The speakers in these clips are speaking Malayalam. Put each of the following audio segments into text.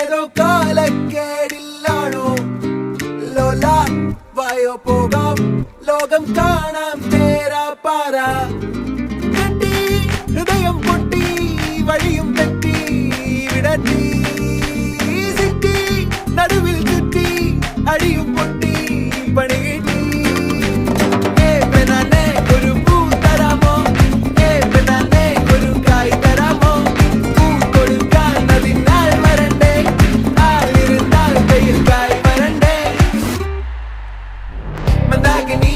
ഏതോ കാലക്കേടില്ലാണോ ലോല വായോ പോകാം ലോകം കാണാം തേരാ പാറ കെട്ടി ഹൃദയം പൊട്ടി വഴിയും തെറ്റി വിടത്തി സിറ്റി നടുവിൽ ചുറ്റി അടിയും പൊട്ടി പണി കിട്ടി ഒരു പൂ തരാമോ ഒരു കായ് തരാമോ പൂ കൊടുക്കാൻ അതിനാൽ വരണ്ടേ ആളിരുന്നാൽ കയ്യിൽ കായ് വരണ്ടേ മന്ദാകിനി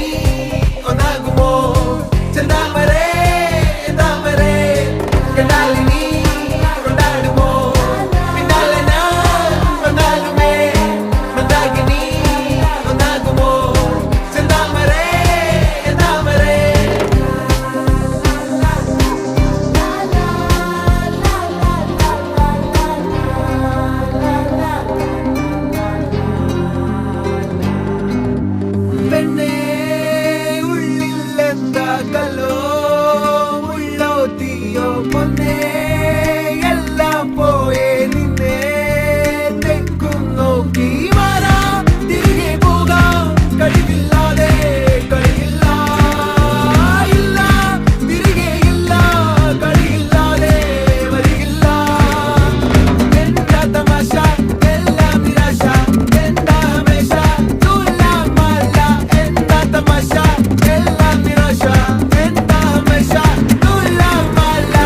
ഒന്നാകുമോ ചെന്താമരേ താമരേ കണ്ടാലിനി കൊണ്ടാടുമോ പിന്നാലെ ഞാൻ വന്നാലുമേ മന്ദാകിനി ഒന്നാകുമോ ചെന്താമരേ താമരേ പെണ്ണേ ഉള്ളിൽ എന്താ കല്ലോ ഉള്ളോ തീയോ പൊന്നേ എല്ലാം പോയേ നിന്നെ തെക്കും നോക്കി മാറാ തിരികെ പോകാം കഴിവില്ലാതെ കഴിയില്ല ഇല്ല തിരികെ ഇല്ല കളിയില്ലാതെ വരികില്ല എന്താ തമാശ എല്ലാം നിരാശ എന്താ ഹമേശ തുല്ലാം മല്ല എന്താ തമാശ എല്ലാം നിരാശ എന്താ ഹമേശ തുല്ലാം മല്ല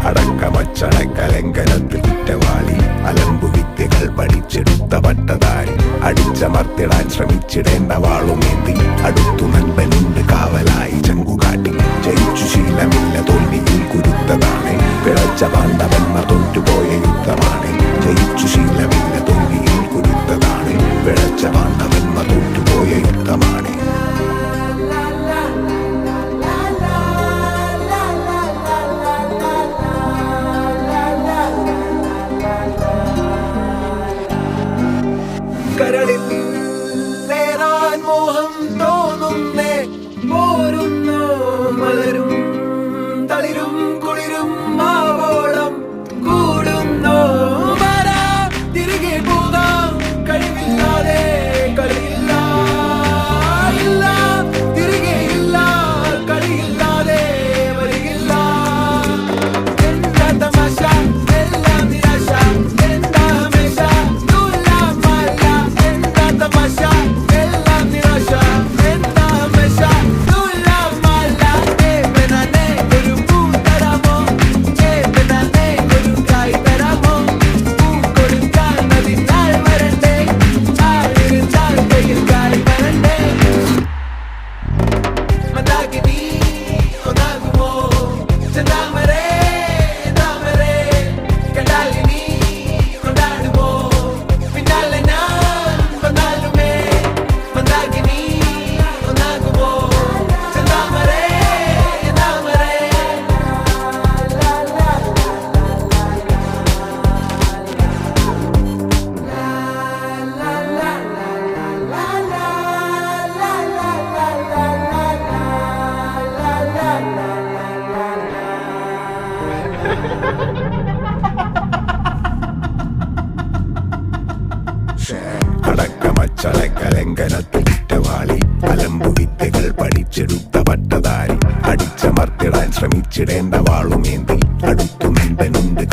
അടക്കമച്ചടക്കലങ്കനത്തിൽ കുറ്റവാളി അലമ്പു വിദ്യകൾ പഠിച്ചെടുത്ത പട്ടതാരി അടിച്ചമർത്തിടാൻ ശ്രമിച്ചിടേണ്ട വാളുമേന്തി അടുത്തു നൻപനുണ്ട് കാവലായി ചങ്കുകാട്ടി ജയിച്ചു ശീലമില്ല തോൽവിയിൽ കുരുത്തതാണ് പിഴച്ച പാണ്ഡവന്മാർ തോറ്റുപോയ യുദ്ധമാണ് ജയിച്ചു ശീലമില്ല തോൽവിയിൽ കുരുത്തതാണ് പിഴച്ച പാണ്ഡവന്മാർ തോറ്റുപോയ യുദ്ധമാണ് കരളിൽ നേരാൻ മോഹം തോന്നുന്നേ പോരുന്നു മലരും തളിരും കുളിരും ആവോളം കൂടുന്നു വരാ തിരികെ പോകാം കഴിവില്ലാതെ കളിയില്ല ഇല്ല തിരികെ ഇല്ല കളിയില്ലാതെ വരികില്ല എന്താ തമാശ എല്ലാം നിരാശ എന്താ ഹമേശ തുല്ലാം മല്ല എന്താ തമാശ എല്ലാം നിരാശ എന്താ ഹമേശ തുല്ലാം മല്ല പെണ്ണേ ഒരു പൂ തരാമോ പെണ്ണേ ഒരു കായ് തരാമോ പൂ കൊടുക്കാൻ അതിനാൽ വരണ്ടേ ആളിരുന്നാൽ കയ്യിൽ കായ് വരണ്ടേ മന്ദാകിനി ഒന്നാകുമോ ചെന്താമരേ താമരേ കണ്ടാലിനി കൊണ്ടാടുമോ പിന്നാലെ ഞാൻ വന്നാലുമേ മന്ദാകിനി ഒന്നാകുമോ ചെന്താമരേ താമരേ അടക്കമച്ചടക്കലങ്കനത്തിൽ കുറ്റവാളി അലമ്പു വിദ്യകൾ പഠിച്ചെടുത്ത പട്ടതാരി അടിച്ചമർത്തിടാൻ ശ്രമിച്ചിടേണ്ട വാളുമേന്തി അടുത്തു നൻപനുണ്ട്